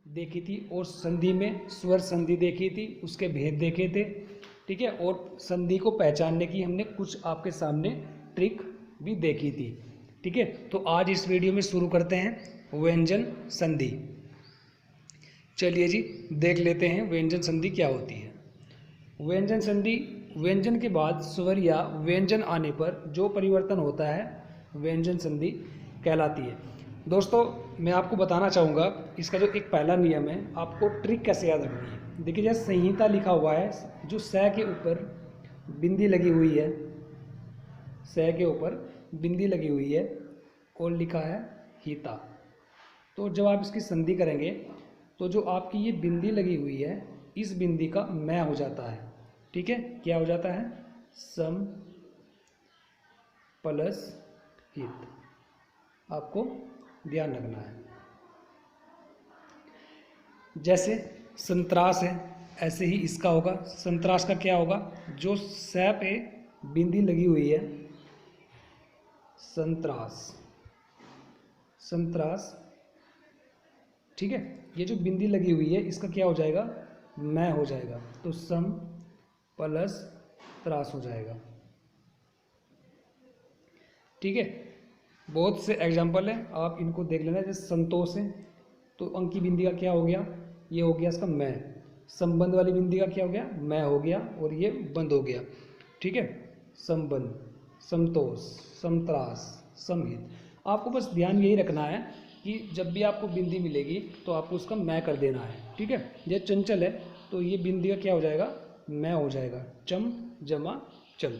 देखी थी और संधि में स्वर संधि देखी थी, उसके भेद देखे थे। ठीक है, और संधि को पहचानने की हमने कुछ आपके सामने ट्रिक भी देखी थी। ठीक है, तो आज इस वीडियो में शुरू करते हैं व्यंजन संधि। चलिए जी, देख लेते हैं व्यंजन संधि क्या होती है। व्यंजन संधि, व्यंजन के बाद स्वर या व्यंजन आने पर जो परिवर्तन होता है व्यंजन संधि कहलाती है। दोस्तों, मैं आपको बताना चाहूँगा इसका जो एक पहला नियम है, आपको ट्रिक कैसे याद रखनी है। देखिए, जैसे संहिता लिखा हुआ है, जो स के ऊपर बिंदी लगी हुई है, स के ऊपर बिंदी लगी हुई है और लिखा है हिता। तो जब आप इसकी संधि करेंगे तो जो आपकी ये बिंदी लगी हुई है, इस बिंदी का मैं हो जाता है। ठीक है, क्या हो जाता है? सम प्लस हित। आपको ध्यान रखना है। जैसे संतरास है, ऐसे ही इसका होगा। संतरास का क्या होगा? जो स पे बिंदी लगी हुई है, संतरास, संतरास। ठीक है, ये जो बिंदी लगी हुई है, इसका क्या हो जाएगा? मैं हो जाएगा। तो सम प्लस त्रास हो जाएगा। ठीक है, बहुत से एग्जाम्पल है, आप इनको देख लेना। जैसे संतोष है, तो अंक की बिंदी का क्या हो गया? ये हो गया इसका मैं। संबंध वाली बिंदी का क्या हो गया? मैं हो गया, और ये बंद हो गया। ठीक है, संबंध, संतोष, समत्रास, समहित। आपको बस ध्यान यही रखना है कि जब भी आपको बिंदी मिलेगी तो आपको उसका मैं कर देना है। ठीक है, ये चंचल है तो ये बिंदी का क्या हो जाएगा? मैं हो जाएगा। चम जमा चल।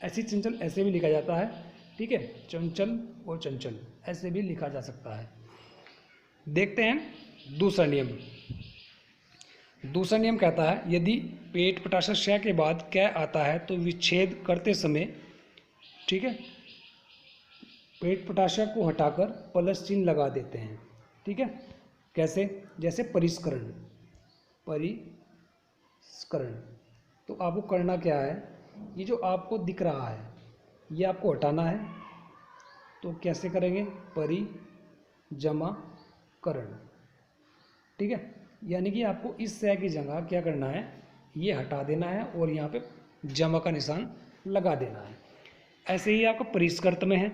ऐसी चंचल ऐसे भी लिखा जाता है। ठीक है, चंचल और चंचल ऐसे भी लिखा जा सकता है। देखते हैं दूसरा नियम। दूसरा नियम कहता है, यदि पेट पटाशा श के बाद कै आता है तो विच्छेद करते समय, ठीक है, पेट पटाशा को हटाकर प्लस चिन्ह लगा देते हैं। ठीक है, कैसे? जैसे परिष्करण, परिष्करण। तो आपको करना क्या है? ये जो आपको दिख रहा है, ये आपको हटाना है। तो कैसे करेंगे? परि जमा करण। ठीक है, यानी कि आपको इस स की जगह क्या करना है? ये हटा देना है और यहाँ पे जमा का निशान लगा देना है। ऐसे ही आपका परिष्कृत में है,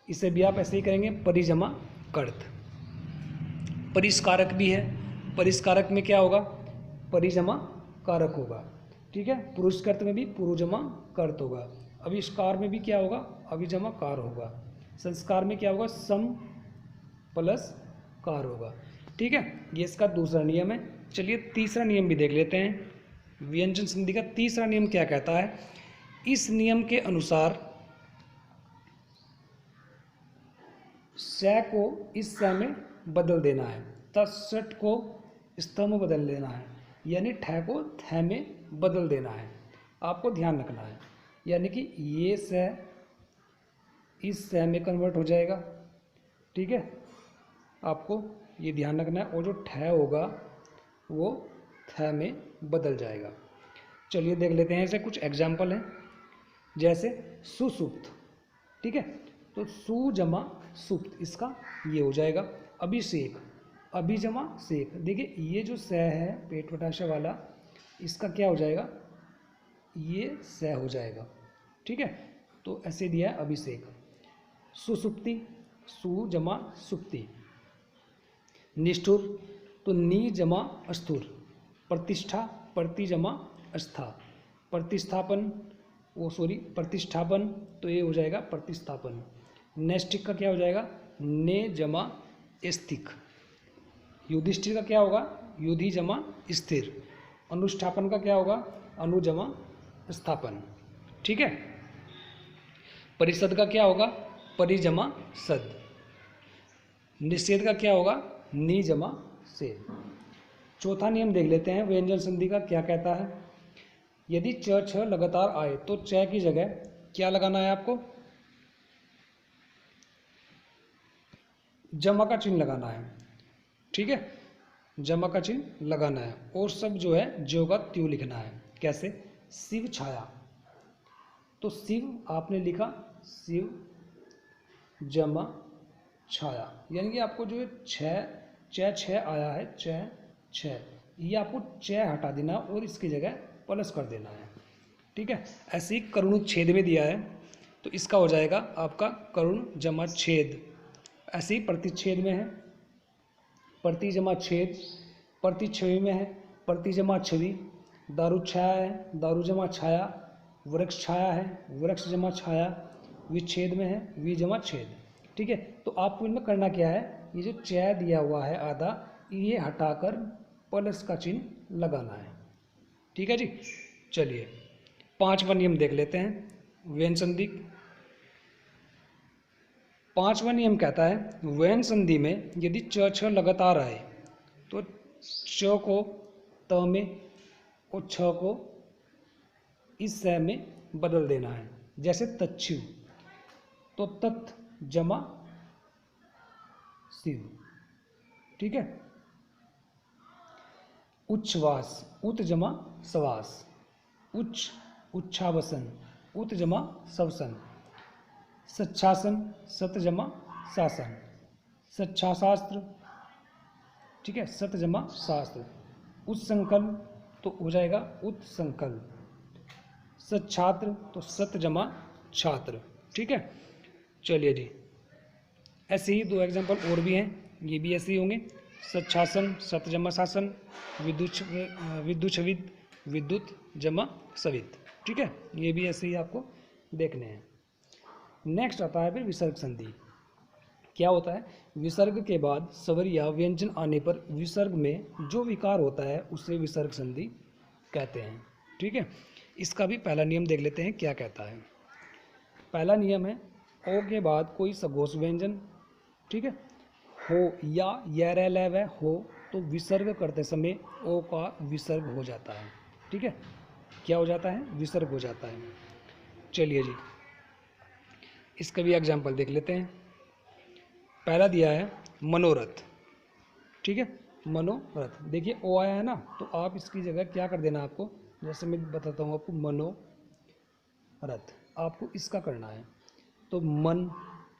इसे भी आप ऐसे ही करेंगे, परिजमा कर्त। परिष्कारक भी है, परिष्कारक में क्या होगा? परिजमा कारक होगा। ठीक है, पुरुषकृत में भी पुरुजमा कर्त होगा। अविष्कार में भी क्या होगा? अभिजमा कार होगा। संस्कार में क्या होगा? सम प्लस कार होगा। ठीक है, ये इसका दूसरा नियम है। चलिए तीसरा नियम भी देख लेते हैं। व्यंजन संधि का तीसरा नियम क्या कहता है? इस नियम के अनुसार स को इस स में बदल देना है, तट को स्थ में बदल देना है, यानी ठ को थ में बदल देना है। आपको ध्यान रखना है, यानी कि ये स इस स में कन्वर्ट हो जाएगा। ठीक है, आपको ये ध्यान रखना है, और जो ठ होगा वो थ में बदल जाएगा। चलिए देख लेते हैं, ऐसे कुछ एग्जाम्पल हैं। जैसे सुसुप्त। ठीक है, तो सु जमा सुप्त, इसका ये हो जाएगा। अभिषेक, अभी जमा शेख। देखिए, ये जो स है पेट पटाशा वाला, इसका क्या हो जाएगा? ये स हो जाएगा। ठीक है, तो ऐसे दिया है अभिषेक। सुसुप्ति, सु जमा सुप्ति। निष्ठुर, तो नी जमा अस्थुर। प्रतिष्ठा, प्रति जमा अस्था। प्रतिस्थापन, प्रतिष्ठापन, तो ये हो जाएगा प्रतिस्थापन। नैष्ठिक का क्या हो जाएगा? ने जमा स्थिक। युधिष्ठिर का क्या होगा? युधि जमा स्थिर। अनुष्ठापन का क्या होगा? अनु जमा स्थापन। ठीक है, परिषद का क्या होगा? परिजमा सद। निषेध का क्या होगा? नी जमा सेद। चौथा नियम देख लेते हैं, व्यंजन संधि का क्या कहता है। यदि च छ लगातार आए तो च की जगह क्या लगाना है आपको? जमा का चिन्ह लगाना है। ठीक है, जमा का चिन्ह लगाना है, और सब जो है ज्यों का त्यों लिखना है। कैसे? शिव छाया, तो शिव आपने लिखा शिव जमा छाया, यानी कि आपको जो छः आया है, छः ये आपको छः हटा देना और इसकी जगह प्लस कर देना है। ठीक है, ऐसे ही करुण छेद में दिया है तो इसका हो जाएगा आपका करुण जमा छेद। ऐसे ही प्रतिच्छेद में है प्रति जमा छेद, प्रतिच्छवि में है प्रति जमा छवि, दारू छाया है दारू जमा छाया, वृक्ष छाया है वृक्ष जमा छाया, विच्छेद में है वि जमा छेद। ठीक है, तो आपको इनमें करना क्या है, ये जो छः दिया हुआ है आधा, ये हटाकर प्लस का चिन्ह लगाना है। ठीक है जी, चलिए 5वां नियम देख लेते हैं, व्यंजन संधि। 5वां नियम कहता है व्यंजन संधि में यदि च छ लगातार आए तो च को त में और छ को इस स में बदल देना है। जैसे तच्छु तो तत् जमा शिव। ठीक है, उच्छ्वास उत जमा श्वास, उच्च उच्छावसन उत जमा शवसन, सच्छासन सत जमा शासन, सच्छाशास्त्र। ठीक है, सत जमा शास्त्र, उत्संकल्प तो हो जाएगा उत्संकल्प, सच्छात्र तो सत जमा छात्र। ठीक है, चलिए जी, ऐसे ही 2 एग्जाम्पल और भी हैं, ये भी ऐसे ही होंगे। सच्छासन सत जमा शासन, विद्युच्छवित विद्युत जमा सवित। ठीक है, ये भी ऐसे ही आपको देखने हैं। नेक्स्ट आता है फिर विसर्ग संधि। क्या होता है, विसर्ग के बाद स्वर या व्यंजन आने पर विसर्ग में जो विकार होता है उसे विसर्ग संधि कहते हैं। ठीक है, इसका भी पहला नियम देख लेते हैं क्या कहता है। पहला नियम है ओ के बाद कोई सघोष व्यंजन, ठीक है, हो या य र ल व हो तो विसर्ग करते समय ओ का विसर्ग हो जाता है। ठीक है, क्या हो जाता है, विसर्ग हो जाता है। चलिए जी, इसका भी एग्जाम्पल देख लेते हैं। पहला दिया है मनोरथ। ठीक है, मनोरथ, देखिए ओ आया है ना, तो आप इसकी जगह क्या कर देना आपको, जैसे मैं बताता हूँ आपको, मनोरथ आपको इसका करना है तो मन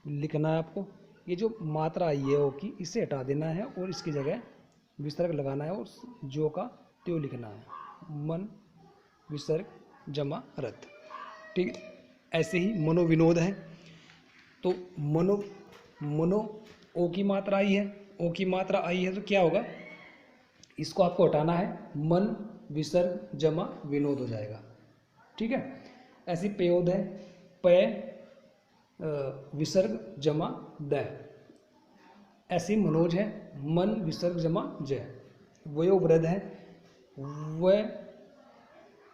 लिखना है आपको, ये जो मात्रा आई है ओ की इसे हटा देना है और इसकी जगह विसर्ग लगाना है और जो का त्यो लिखना है, मन विसर्ग जमा रथ। ठीक, ऐसे ही मनोविनोद है तो मनो ओ की मात्रा आई है, ओ की मात्रा आई है तो क्या होगा, इसको आपको हटाना है, मन विसर्ग जमा विनोद हो जाएगा। ठीक है, ऐसी पेयोद है, पय विसर्ग जमा द। ऐसी मनोज है, मन विसर्ग जमा जय। वयोवृद्ध है, व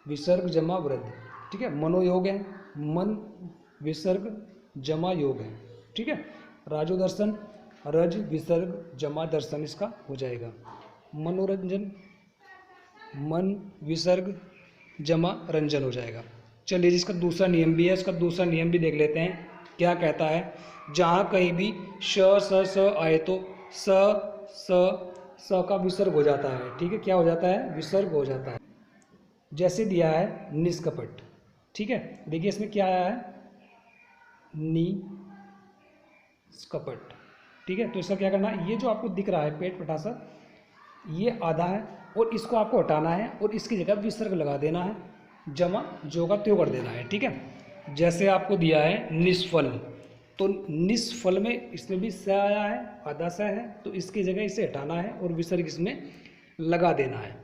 विसर्ग जमा वृद्ध। ठीक है, मनोयोग है, मन विसर्ग जमा योग है। ठीक है, राजोदर्शन रज विसर्ग जमा दर्शन इसका हो जाएगा। मनोरंजन मन विसर्ग जमा रंजन हो जाएगा। चलिए, जिसका दूसरा नियम भी है, इसका दूसरा नियम भी देख लेते हैं क्या कहता है। जहाँ कहीं भी श स आए तो स का विसर्ग हो जाता है। ठीक है, क्या हो जाता है, विसर्ग हो जाता है। जैसे दिया है निष्कपट। ठीक है, देखिए इसमें क्या आया है, निष्कपट। ठीक है, तो इसका क्या करना है, ये जो आपको दिख रहा है पेट पटासा, ये आधा है और इसको आपको हटाना है और इसकी जगह विसर्ग लगा देना है, जमा जो का त्यो कर देना है। ठीक है, जैसे आपको दिया है निष्फल, तो निष्फल में इसमें भी स आया है, आधा स है, तो इसकी जगह इसे हटाना है और विसर्ग इसमें लगा देना है।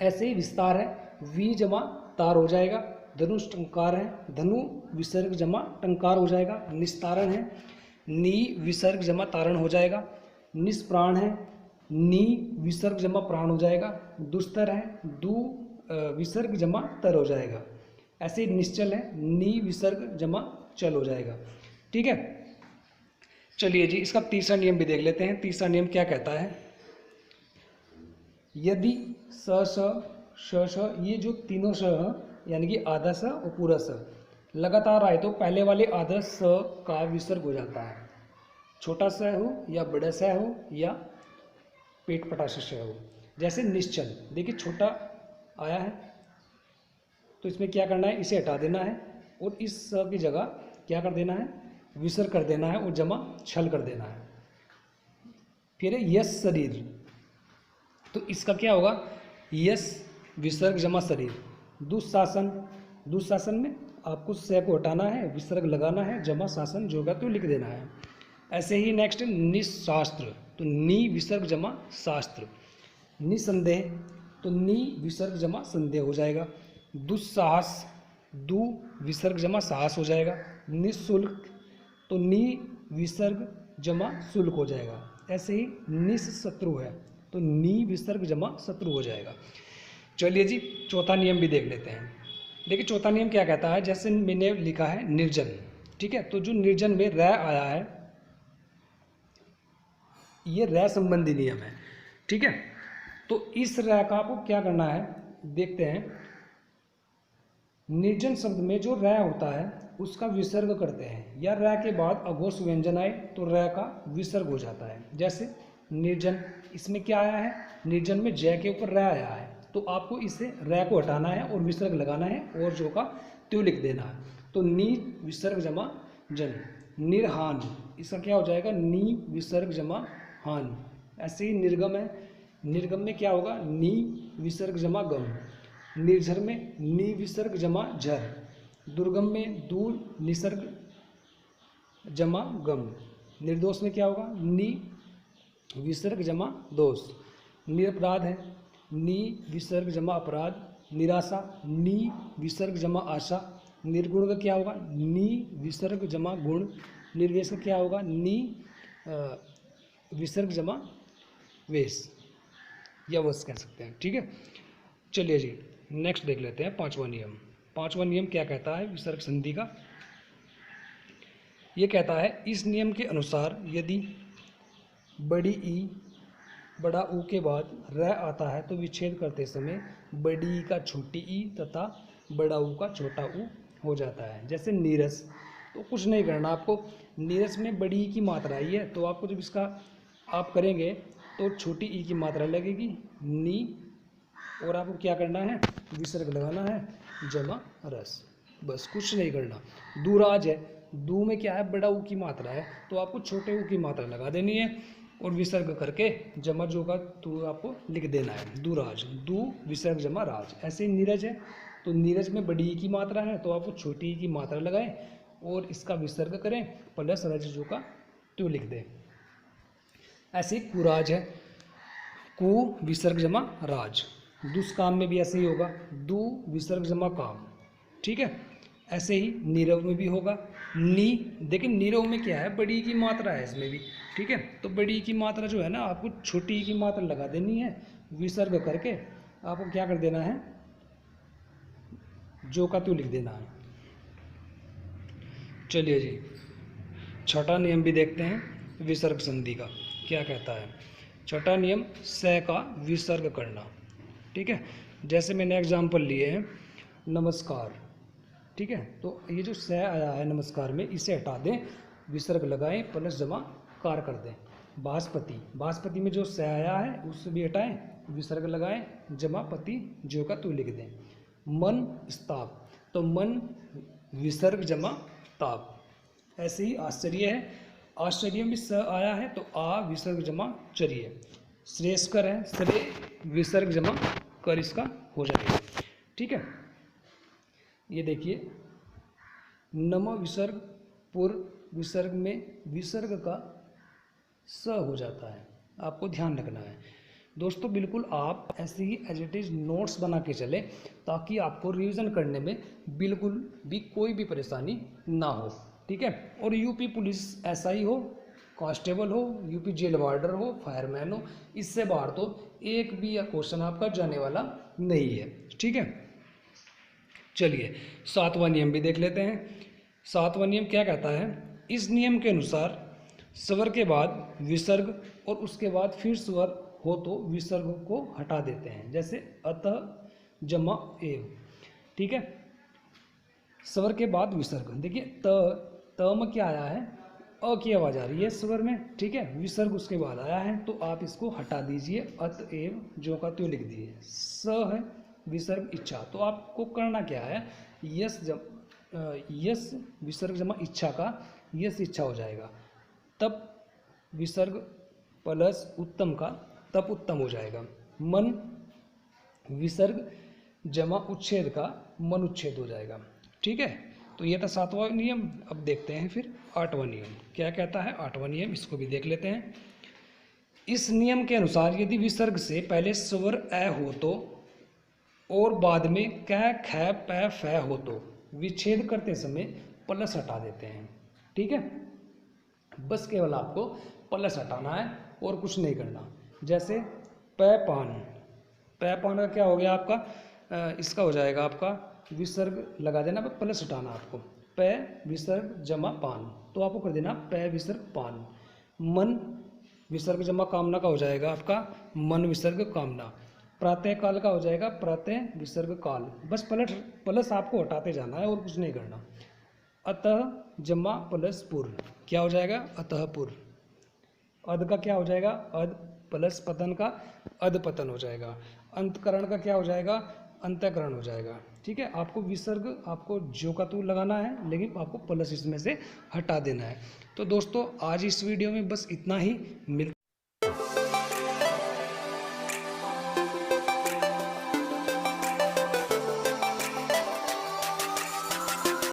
ऐसे ही विस्तार है, वी जमा तार हो जाएगा। धनुष टंकार है, धनु विसर्ग जमा टंकार हो जाएगा। निस्तारण है, नी विसर्ग जमा तारण हो जाएगा। निष्प्राण है, नी विसर्ग जमा प्राण हो जाएगा। दुस्तर है, दु विसर्ग जमा तर हो जाएगा। ऐसे निश्चल है, नी विसर्ग जमा चल हो जाएगा। ठीक है, चलिए जी, इसका तीसरा नियम भी देख लेते हैं। तीसरा नियम क्या कहता है, यदि श ये जो तीनों श यानी कि आधा स और पूरा स लगातार आए तो पहले वाले आधा स का विसर्ग हो जाता है, छोटा स हो या बड़ा स हो या पेट पटाश स हो। जैसे निश्चल, देखिए छोटा आया है तो इसमें क्या करना है, इसे हटा देना है और इस स की जगह क्या कर देना है, विसर्ग कर देना है और जमा छल कर देना है। फिर है यस शरीर, तो इसका क्या होगा, यस विसर्ग जमा शरीर। दुशासन, दुशासन में आपको स को हटाना है, विसर्ग लगाना है, जमा शासन जो होगा तो लिख देना है। ऐसे ही नेक्स्ट निशास्त्र, तो नी विसर्ग जमा शास्त्र। निसंदेह, तो नी विसर्ग जमा संदेह हो जाएगा। दुस्साहस, दु विसर्ग जमा साहस हो जाएगा। निःशुल्क, तो नी विसर्ग जमा शुल्क हो जाएगा। ऐसे ही निशत्रु है, तो नी विसर्ग जमा शत्रु हो जाएगा। चलिए जी चौथा नियम भी देख लेते हैं। देखिए चौथा नियम क्या कहता है, जैसे मैंने लिखा है निर्जन, ठीक है, तो जो निर्जन में र आया है ये र संबंधी नियम है, ठीक है। तो इस र का आपको क्या करना है, देखते हैं। निर्जन शब्द में जो र होता है उसका विसर्ग करते हैं, या र के बाद अघोष व्यंजन आए तो र का विसर्ग हो जाता है। जैसे निर्जन, इसमें क्या आया है, निर्जन में जय के ऊपर र आया है, तो आपको इसे र को हटाना है और विसर्ग लगाना है और जो का त्यो लिख देना है। तो नी विसर्ग जमा जन। निर्हान, इसका क्या हो जाएगा, नी विसर्ग जमा हान। ऐसे ही निर्गम है, निर्गम में क्या होगा, नी विसर्ग जमा गम। निर्झर में नी विसर्ग जमा झर। दुर्गम में दूर निसर्ग जमा गम। निर्दोष में क्या होगा, नी विसर्ग जमा दोष। निरपराध है, नी विसर्ग जमा अपराध। निराशा, नी विसर्ग जमा आशा। निर्गुण का क्या होगा, नी विसर्ग जमा गुण। निर्वेश का क्या होगा, नी विसर्ग जमा वेश या वश कह सकते हैं, ठीक है। चलिए जी नेक्स्ट देख लेते हैं पांचवा नियम। पांचवा नियम क्या कहता है विसर्ग संधि का, ये कहता है इस नियम के अनुसार यदि बड़ी ई बड़ा ऊ के बाद र आता है तो विच्छेद करते समय बड़ी ई का छोटी ई तथा बड़ा ऊ का छोटा ऊ हो जाता है। जैसे नीरस, तो कुछ नहीं करना आपको, नीरस में बड़ी ई की मात्रा आई है तो आपको जब इसका आप करेंगे तो छोटी ई की मात्रा लगेगी नी, और आपको क्या करना है, विसर्ग लगाना है जमा रस, बस कुछ नहीं करना। दूराज है, दू में क्या है, बड़ा ऊ की मात्रा है तो आपको छोटे ऊ की मात्रा लगा देनी है और विसर्ग करके जमा जो का तो आपको लिख देना है दूराज। दू विसर्ग जमा राज। ऐसे ही नीरज है, तो नीरज में बड़ी ई की मात्रा है तो आपको छोटी ई की मात्रा लगाएं और इसका विसर्ग करें प्लस रज जो का तो लिख दें। ऐसे ही कुराज है, कु विसर्ग जमा राज। दुष्काम में भी ऐसे ही होगा, दु विसर्ग जमा काम, ठीक है। ऐसे ही नीरव में भी होगा, नी, देखिए नीरव में क्या है, बड़ी की मात्रा है इसमें भी, ठीक है। तो बड़ी की मात्रा जो है ना आपको छोटी की मात्रा लगा देनी है, विसर्ग करके आपको क्या कर देना है, जो का तो लिख देना है। चलिए जी छठा नियम भी देखते हैं विसर्ग संधि का क्या कहता है। छठा नियम स का विसर्ग करना, ठीक है। जैसे मैंने एग्जाम्पल लिए हैं नमस्कार, ठीक है, तो ये जो स आया है नमस्कार में इसे हटा दें, विसर्ग लगाएं प्लस जमा कार कर दें। बासपति, बासपति में जो स आया है उससे भी हटाएं, विसर्ग लगाएं, जमा पति जो का तू लिख दें। मन स्ताप, तो मन विसर्ग जमा ताप। ऐसे ही आश्चर्य है, आश्चर्य में स आया है तो आ विसर्ग जमा चर्य। श्रेष्ठकर है, श्रेय विसर्ग जमा कर इसका हो जाएगा, ठीक है। ये देखिए नम विसर्ग पूर्व विसर्ग में विसर्ग का स हो जाता है, आपको ध्यान रखना है दोस्तों। बिल्कुल आप ऐसे ही एज इट इज नोट्स बना के चलें ताकि आपको रिवीजन करने में बिल्कुल भी कोई भी परेशानी ना हो, ठीक है। और यूपी पुलिस ऐसा ही हो, कांस्टेबल हो, यूपी जेल वार्डर हो, फायरमैन हो, इससे बाहर तो एक भी क्वेश्चन आपका जाने वाला नहीं है, ठीक है। चलिए सातवां नियम भी देख लेते हैं। सातवां नियम क्या कहता है, इस नियम के अनुसार स्वर के बाद विसर्ग और उसके बाद फिर स्वर हो तो विसर्ग को हटा देते हैं। जैसे अतः जमा एव, ठीक है। स्वर के बाद विसर्ग, देखिए त में क्या आया है, अ की आवाज आ रही है स्वर में, ठीक है, विसर्ग उसके बाद आया है तो आप इसको हटा दीजिए, अतएव जो का त्यो लिख दीजिए। स है विसर्ग इच्छा। तो आपको करना क्या है, यस विसर्ग जमा इच्छा का यस इच्छा हो जाएगा, तब विसर्ग प्लस उत्तम का तप उत्तम हो जाएगा। मन विसर्ग जमा उच्छेद का मन उच्छेद हो जाएगा। ठीक है, तो ये था 7वां नियम। अब देखते हैं फिर 8वां नियम क्या कहता है। 8वां नियम इसको भी देख लेते हैं। इस नियम के अनुसार यदि विसर्ग से पहले स्वर अ हो तो और बाद में क ख प फ हो तो विच्छेद करते समय प्लस हटा देते हैं। ठीक है, बस केवल आपको प्लस हटाना है और कुछ नहीं करना। जैसे प पान का क्या हो गया आपका, इसका हो जाएगा आपका विसर्ग लगा देना, प्लस हटाना आपको, प विसर्ग जमा पान, तो आपको कर देना प विसर्ग पान। मन विसर्ग जमा कामना का हो जाएगा आपका मन विसर्ग कामना। प्रातः काल का हो जाएगा प्रातः विसर्ग काल। बस प्लस आपको हटाते जाना है और कुछ नहीं करना। अतः जमा प्लस पुर क्या हो जाएगा, अतः पुर। अध का क्या हो जाएगा, अध प्लस पतन का अध पतन हो जाएगा। अंतकरण का क्या हो जाएगा, अंतःकरण हो जाएगा। ठीक है, आपको विसर्ग आपको जो का तू लगाना है, लेकिन आपको प्लस इसमें से हटा देना है। तो दोस्तों आज इस वीडियो में बस इतना ही।